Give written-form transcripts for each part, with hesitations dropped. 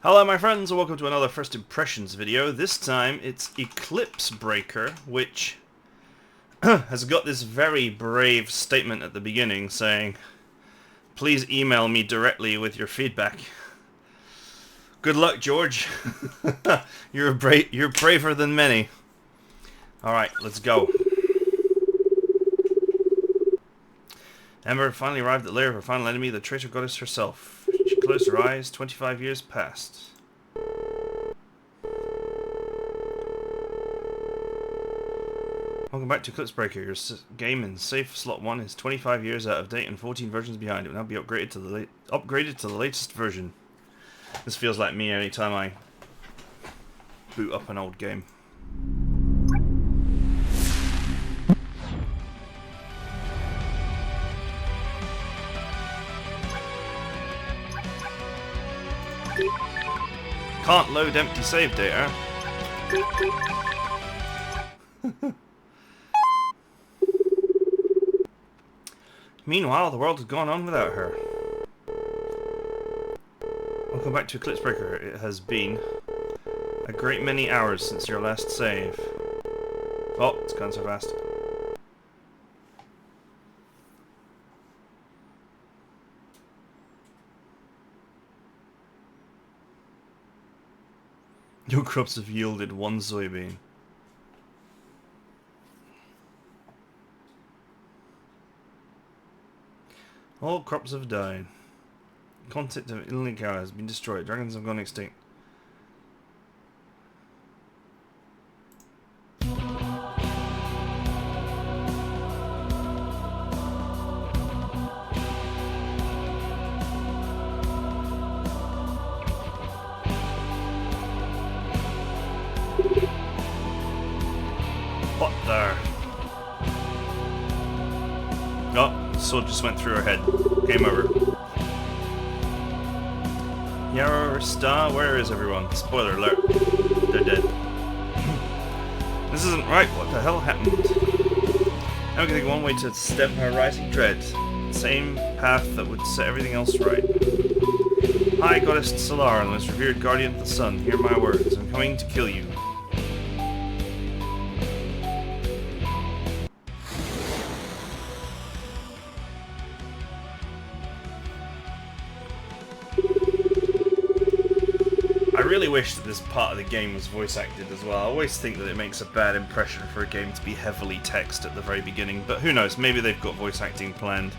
Hello my friends and welcome to another First Impressions video. This time it's Eclipse Breaker, which has got this very brave statement at the beginning saying, please email me directly with your feedback. Good luck, George. You're braver than many. Alright, let's go. Ember finally arrived at the lair of her final enemy, the traitor goddess herself. She closed her eyes. 25 years passed. Welcome back to Eclipse Breaker. Your game in safe slot 1 is 25 years out of date and 14 versions behind. It will now be upgraded to the latest version. This feels like me anytime I boot up an old game. Can't load empty save data. Meanwhile, the world has gone on without her. Welcome back to Eclipse Breaker. It has been a great many hours since your last save. Oh, it's gone so fast. Your crops have yielded 1 soybean. All crops have died. Concept of inland cow has been destroyed. Dragons have gone extinct. What there? Oh, the sword just went through her head. Game over. Yarrow Star, where is everyone? Spoiler alert. They're dead. This isn't right. What the hell happened? I'm gonna take one way to stem her rising dread. Same path that would set everything else right. Hi, Goddess Solara, the most revered guardian of the sun. Hear my words. I'm coming to kill you. I really wish that this part of the game was voice acted as well. I always think that it makes a bad impression for a game to be heavily text at the very beginning, but who knows, maybe they've got voice acting planned.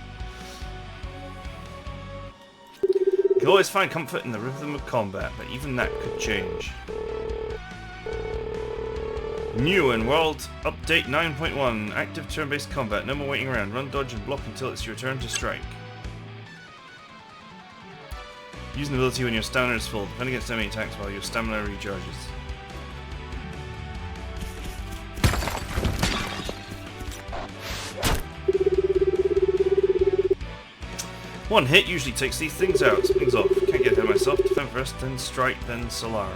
You can always find comfort in the rhythm of combat, but even that could change. New in World Update 9.1, active turn-based combat, no more waiting around, run, dodge and block until it's your turn to strike. Use an ability when your stamina is full. Defend against enemy attacks while your stamina recharges. One hit usually takes these things out. Springs off. Can't get ahead of myself. Defend first, then strike, then Solara.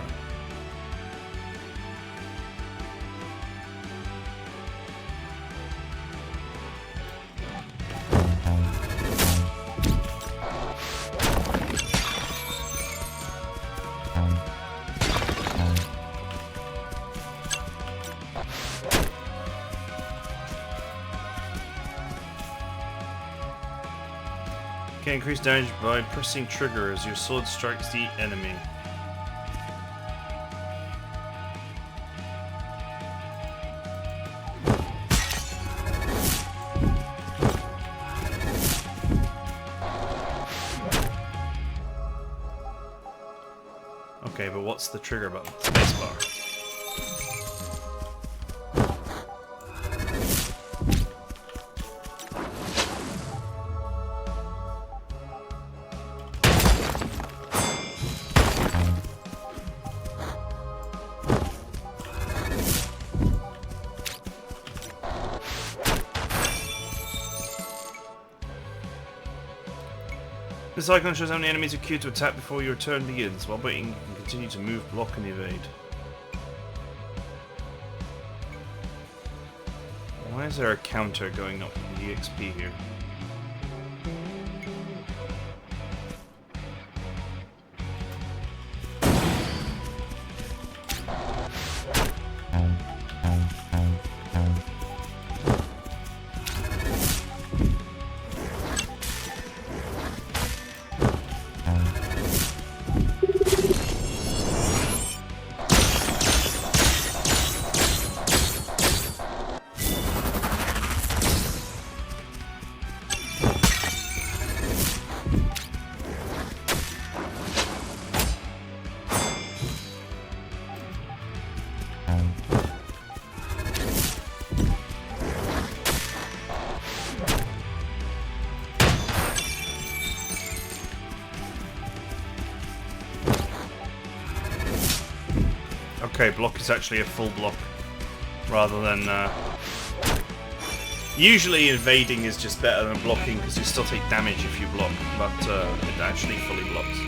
Can increase damage by pressing trigger as your sword strikes the enemy. Okay, but what's the trigger button? Spacebar. This icon shows how many enemies are queued to attack before your turn begins. While waiting, you can continue to move, block, and evade. Why is there a counter going up in the EXP here? Okay, block is actually a full block, rather than... Usually evading is just better than blocking, because you still take damage if you block, but it actually fully blocks.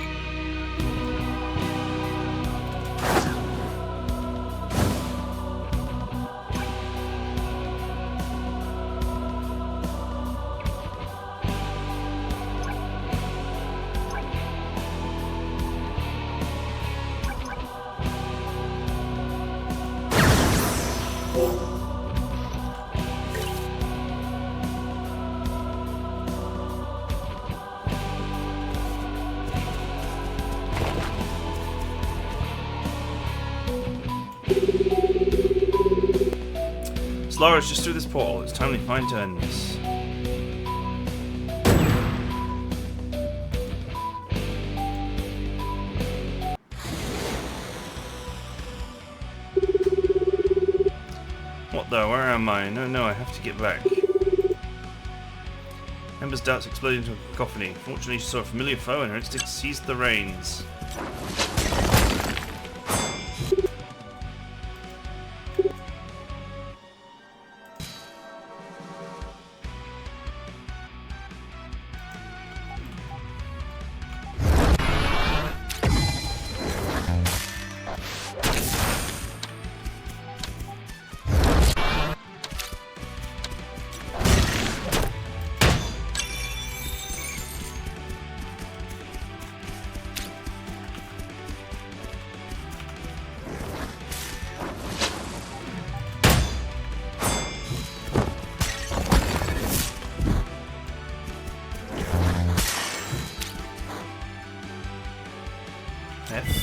Solara's just through this portal. It's time to find to end this. What though? Where am I? No, I have to get back. Ember's doubts exploded into a cacophony. Fortunately, she saw a familiar foe and her instinct seized the reins.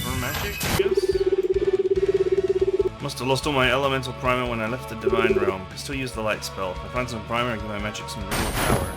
For magic, I guess? Must have lost all my elemental primer when I left the Divine Realm. Can still use the light spell. If I find some primer, I give my magic some real power.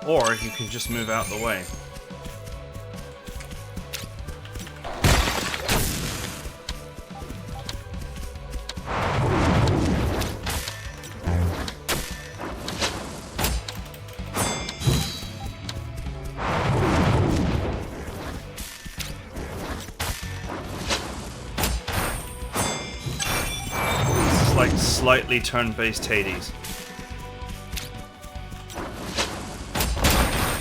Or you can just move out the way. This is like slightly turn-based Hades.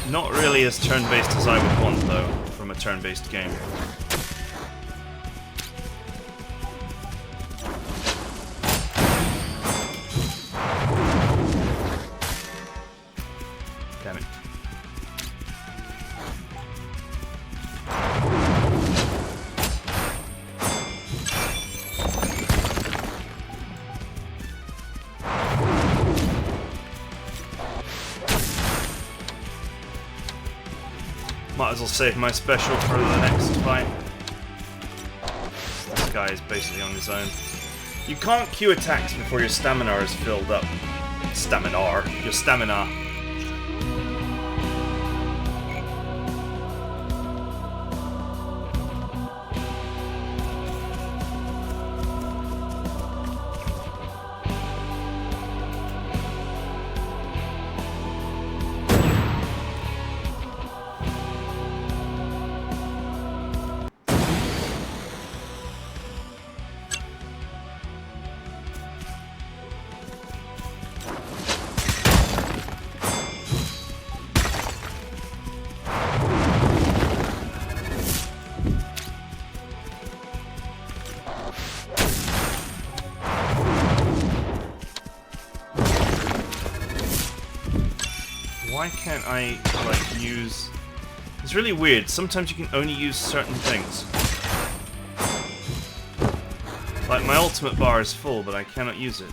Not really as turn-based as I would want, though, from a turn-based game. Damn it. Might as well save my special for the next fight. This guy is basically on his own. You can't queue attacks before your stamina is filled up. Your stamina. why can't I, like, use... It's really weird. Sometimes you can only use certain things. Like, my ultimate bar is full, but I cannot use it.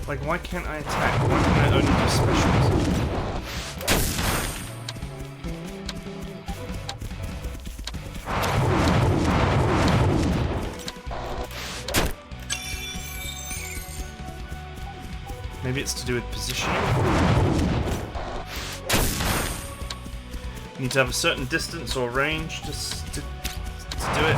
Like, why can't I attack? Why can I only do specials? Maybe it's to do with positioning? You need to have a certain distance or range just to do it.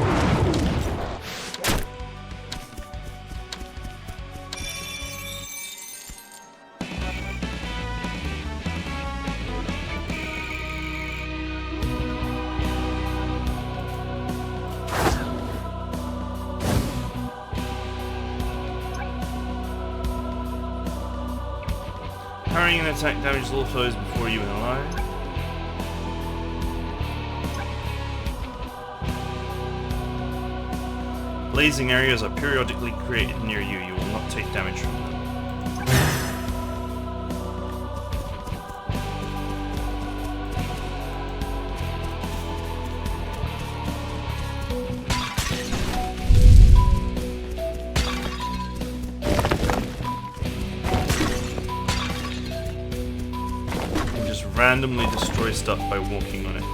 Parrying an attack damages all foes before you in a line. Blazing areas are periodically created near you. You will not take damage from them. Randomly destroy stuff by walking on it.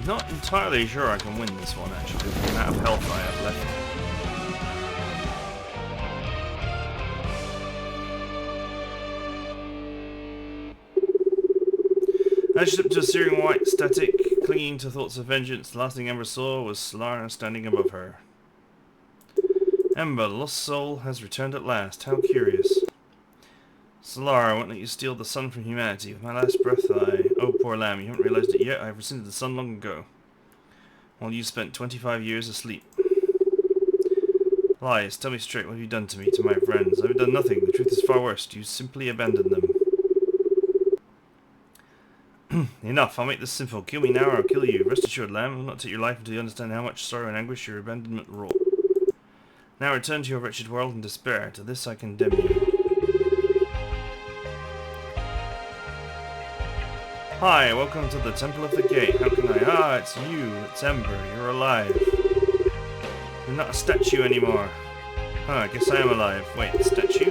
Not entirely sure I can win this one, actually, with the amount of health I have left. I just up to a searing white static, clinging to thoughts of vengeance. The last thing Ember saw was Solara standing above her. Ember, the lost soul, has returned at last. How curious. Solara, I won't let you steal the sun from humanity. With my last breath, Oh, poor lamb, you haven't realized it yet. I have rescinded the sun long ago. While you spent 25 years asleep. Lies, tell me straight, what have you done to me, to my friends? I've done nothing. The truth is far worse. You simply abandoned them. Enough, I'll make this simple. Kill me now or I'll kill you. Rest assured, lamb, I will not take your life until you understand how much sorrow and anguish your abandonment wrought. Now return to your wretched world in despair. To this I condemn you. Hi, welcome to the Temple of the Gate. How can I... Ah, it's you. It's Ember. You're alive. You're not a statue anymore. Huh, I guess I am alive. Wait, statue?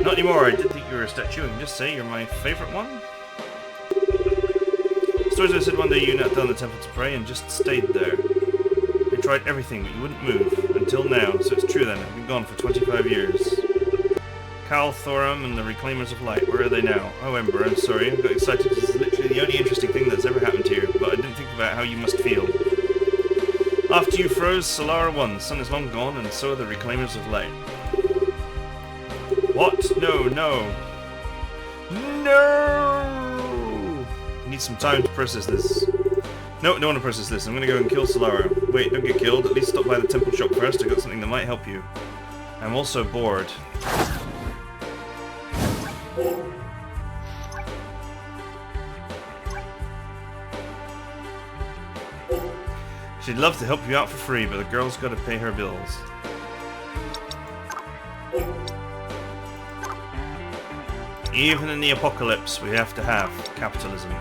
Not anymore. I did think you were a statue. I can just say you're my favourite one. Stories said one day you knelt down the temple to pray and just stayed there. I tried everything, but you wouldn't move. Until now. So it's true then. I've been gone for 25 years. Cal Thorum and the Reclaimers of Light. Where are they now? Oh, Ember, I'm sorry. I got excited because it's literally the only interesting thing that's ever happened to you, but I didn't think about how you must feel. After you froze, Solara won. The sun is long gone, and so are the Reclaimers of Light. What? No, no. No! I need some time to process this. No, I don't want to process this. I'm going to go and kill Solara. Wait, don't get killed. At least stop by the temple shop first. I got something that might help you. I'm also bored. She'd love to help you out for free, but the girl's got to pay her bills. Even in the apocalypse, we have to have capitalism.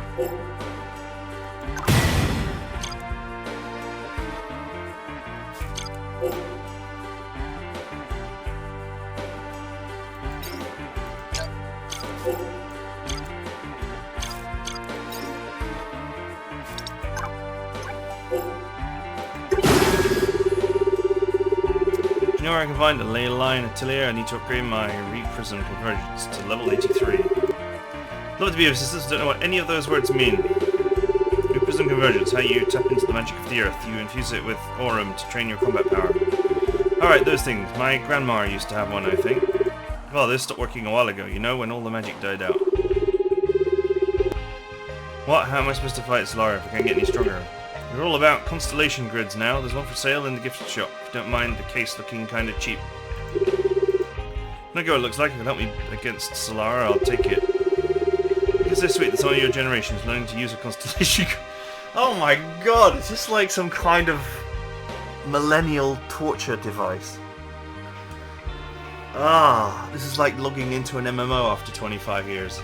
You know where I can find a ley line atelier? I need to upgrade my Prism Convergence to level 83. Love to be of assistance, don't know what any of those words mean. Prism Convergence, how you tap into the magic of the earth. You infuse it with Aurum to train your combat power. Alright, those things. My grandma used to have one, I think. Well, this stopped working a while ago, you know, when all the magic died out. What? How am I supposed to fight Solara if I can't get any stronger? They're all about constellation grids now. There's one for sale in the gift shop. If you don't mind the case looking kind of cheap. Look what it looks like. If it'll help me against Solara, I'll take it. It's so sweet that some of your generation is learning to use a constellation grid. Oh my god, it's just like some kind of millennial torture device. Ah, this is like logging into an MMO after 25 years.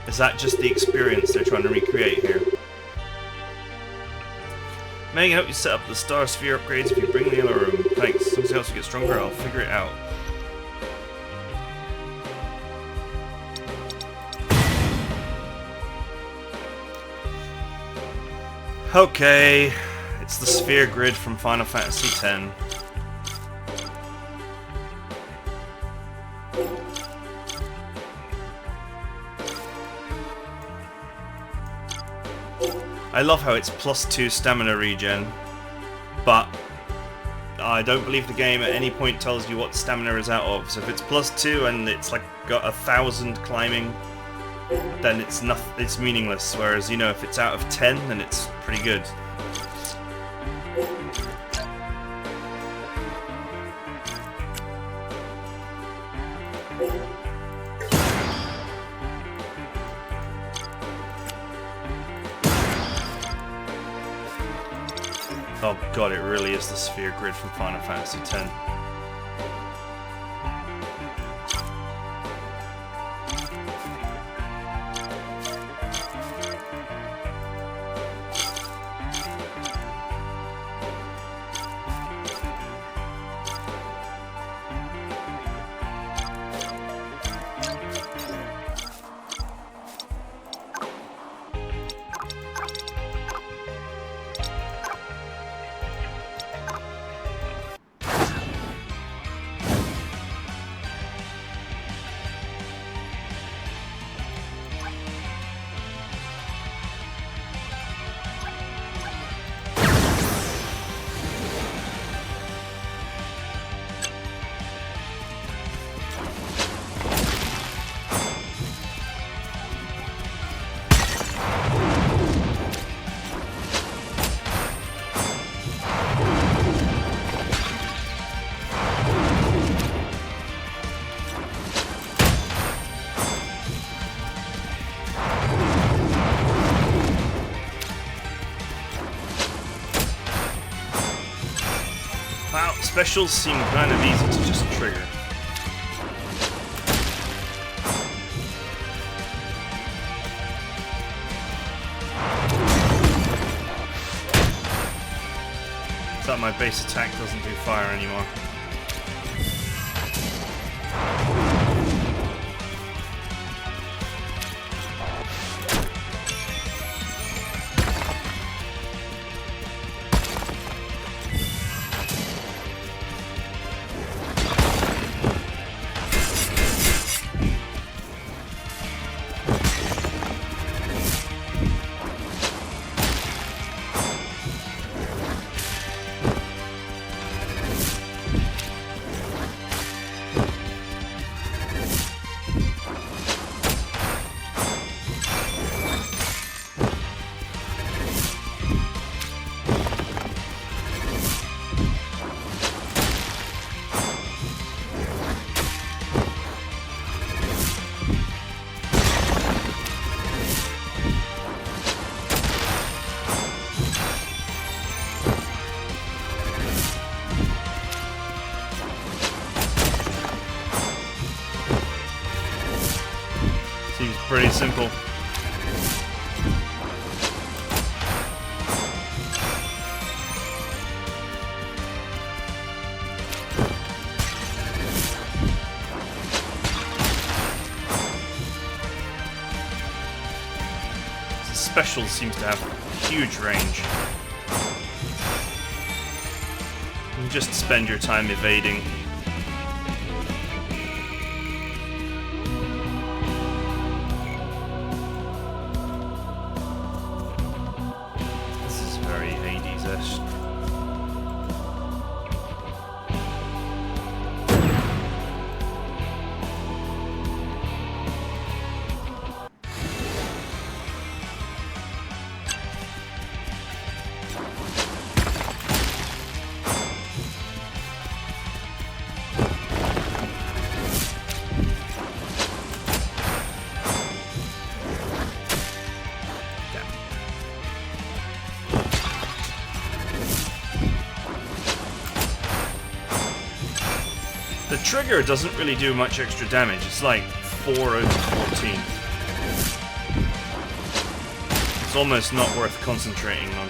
Is that just the experience they're trying to recreate here? May I help you set up the Star Sphere upgrades if you bring the yellow room. Thanks. Something else to get stronger, I'll figure it out. Okay, it's the sphere grid from Final Fantasy X. I love how it's +2 stamina regen, but I don't believe the game at any point tells you what stamina is out of. So if it's +2 and it's like got 1,000 climbing, then it's meaningless. Whereas, you know, if it's out of 10, then it's pretty good. Oh god, it really is the sphere grid from Final Fantasy X. Wow, specials seem kind of easy to just trigger. It's like my base attack doesn't do fire anymore. pretty simple. The special seems to have huge range. You can just spend your time evading. This is very Hades-esque. The trigger doesn't really do much extra damage. It's like 4 out of 14. It's almost not worth concentrating on.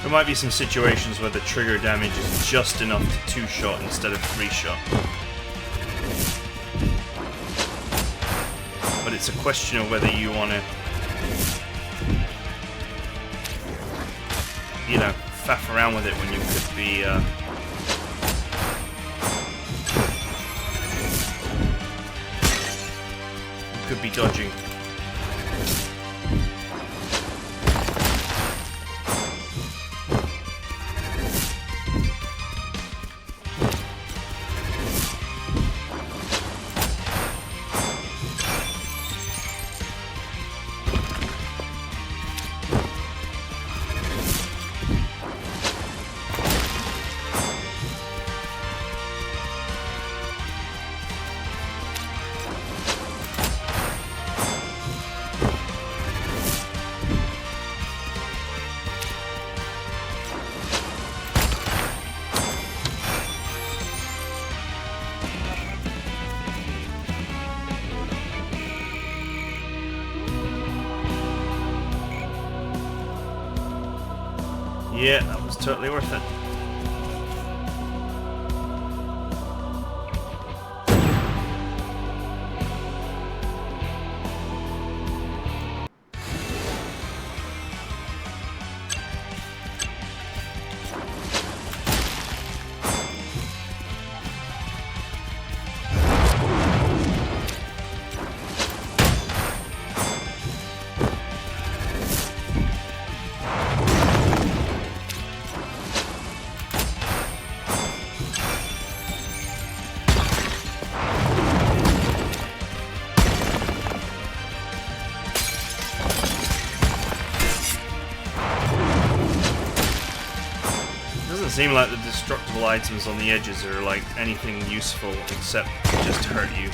There might be some situations where the trigger damage is just enough to 2-shot instead of 3-shot. But it's a question of whether you want to, you know, faff around with it when you could be dodging. Yeah, that was totally worth it. Seem like the destructible items on the edges are like anything useful except just hurt you.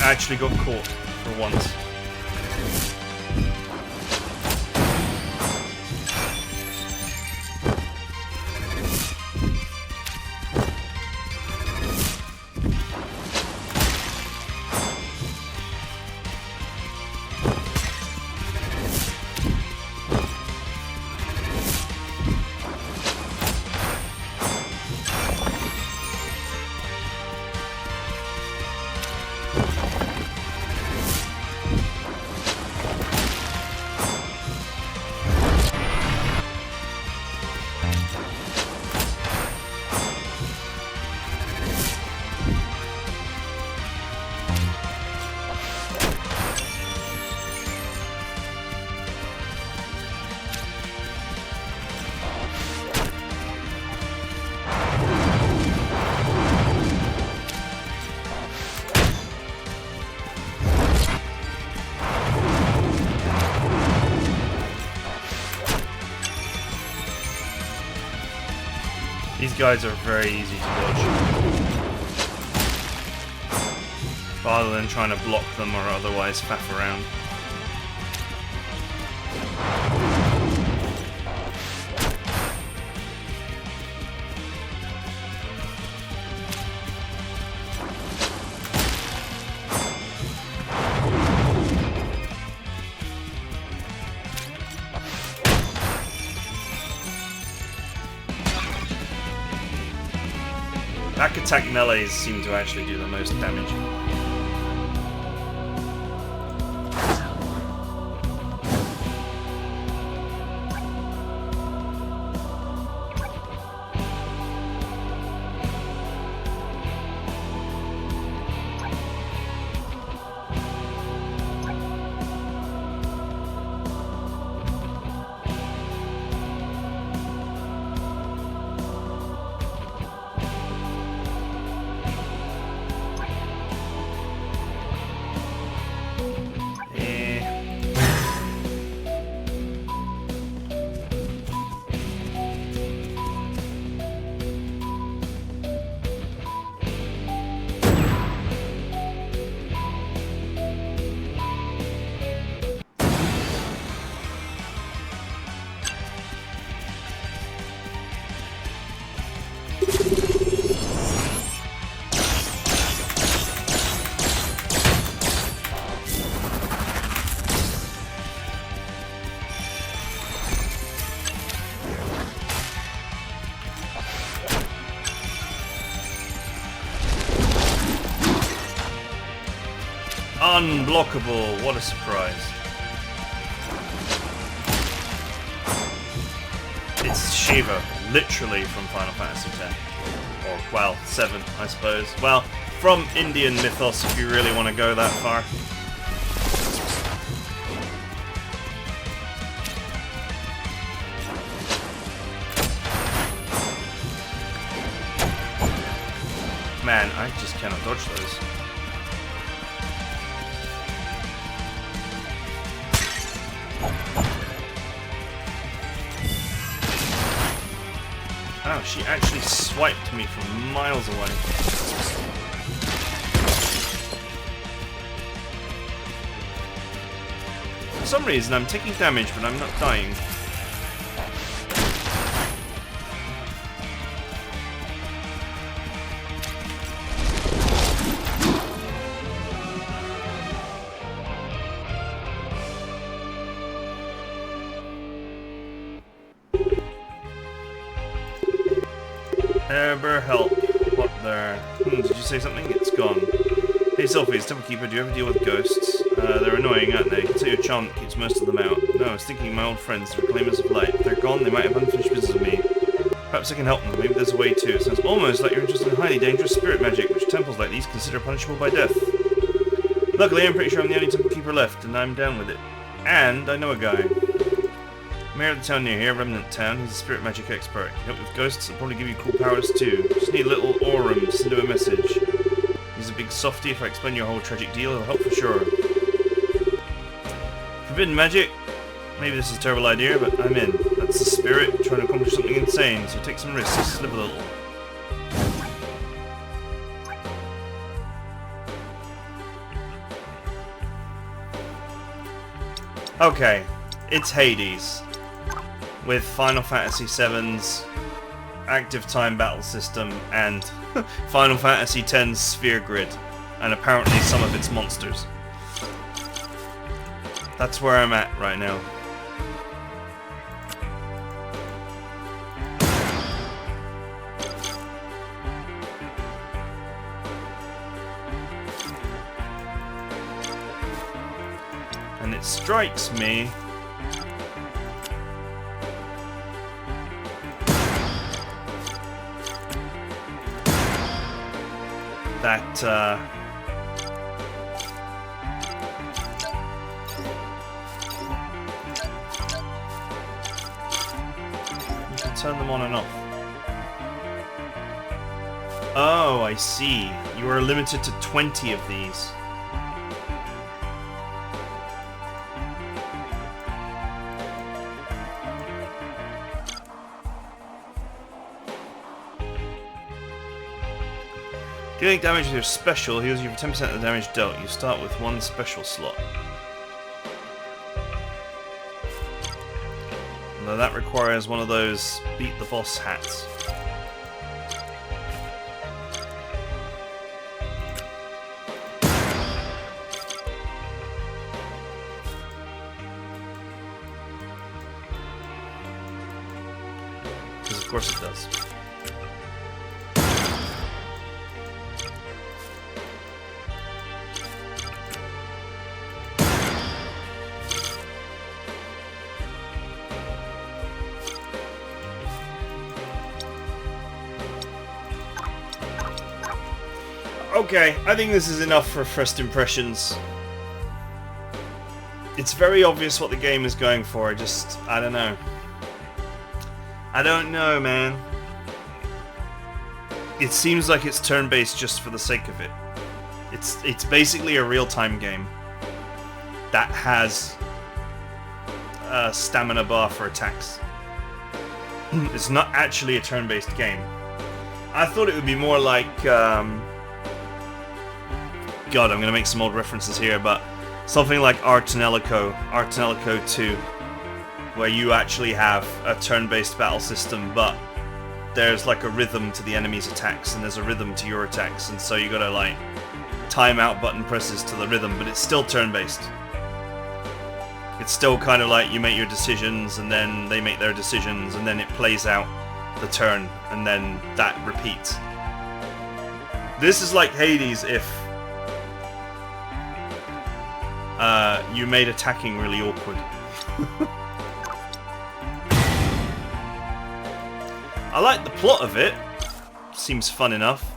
Actually got caught for once. guys are very easy to dodge. Rather than trying to block them or otherwise faff around. Back attack melees seem to actually do the most damage. Unblockable, what a surprise. It's Shiva, literally from Final Fantasy X. Or, well, 7, I suppose. Well, from Indian mythos if you really want to go that far. Man, I just cannot dodge those. Oh, she actually swiped me from miles away. For some reason, I'm taking damage, but I'm not dying. Ever help. What there? Did you say something? It's gone. Hey Selfies, Temple Keeper, do you ever deal with ghosts? They're annoying, aren't they? It's your charm that keeps most of them out. No, I was thinking my old friends, the Reclaimers of Light. If they're gone, they might have unfinished business with me. Perhaps I can help them. Maybe there's a way too. It sounds almost like you're interested in highly dangerous spirit magic, which temples like these consider punishable by death. Luckily, I'm pretty sure I'm the only Temple Keeper left, and I'm down with it. And I know a guy. Mayor of the town near here, Remnant Town. He's a spirit magic expert. He help with ghosts and probably give you cool powers too. Just need a little aurum to send him a message. He's a big softie. If I explain your whole tragic deal, he'll help for sure. Forbidden magic? Maybe this is a terrible idea, but I'm in. That's the spirit, trying to accomplish something insane, so take some risks, live a little. Okay, it's Hades. With Final Fantasy VII's active time battle system and Final Fantasy X's sphere grid, and apparently some of its monsters. That's where I'm at right now. And it strikes me that you can turn them on and off. Oh, I see. You are limited to 20 of these. Dealing damage with your special heals you for 10% of the damage dealt. You start with one special slot. Now that requires one of those beat the boss hats. Because of course it does. Okay, I think this is enough for first impressions. It's very obvious what the game is going for, I don't know. I don't know, man. It seems like it's turn-based just for the sake of it. It's basically a real-time game that has a stamina bar for attacks. It's not actually a turn-based game. I thought it would be more like... God, I'm going to make some old references here, but something like Artanelico 2, where you actually have a turn-based battle system, but there's like a rhythm to the enemy's attacks, and there's a rhythm to your attacks, and so you gotta like time out button presses to the rhythm, but it's still turn-based. It's still kind of like you make your decisions, and then they make their decisions, and then it plays out the turn, and then that repeats. This is like Hades if you made attacking really awkward. I like the plot of it. Seems fun enough.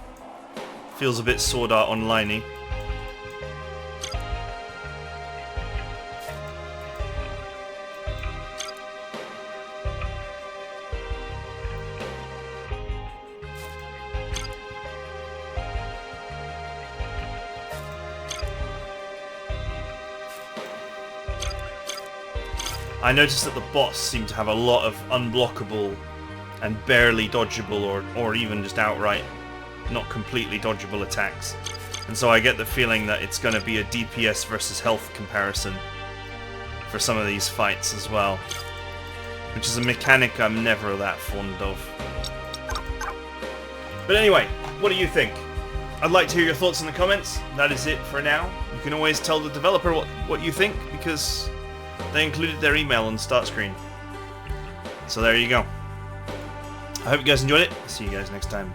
Feels a bit Sword Art Online-y. I noticed that the boss seemed to have a lot of unblockable and barely dodgeable or even just outright not completely dodgeable attacks. And so I get the feeling that it's going to be a DPS versus health comparison for some of these fights as well. Which is a mechanic I'm never that fond of. But anyway, what do you think? I'd like to hear your thoughts in the comments. That is it for now. You can always tell the developer what you think, because they included their email on the start screen. So there you go. I hope you guys enjoyed it. See you guys next time.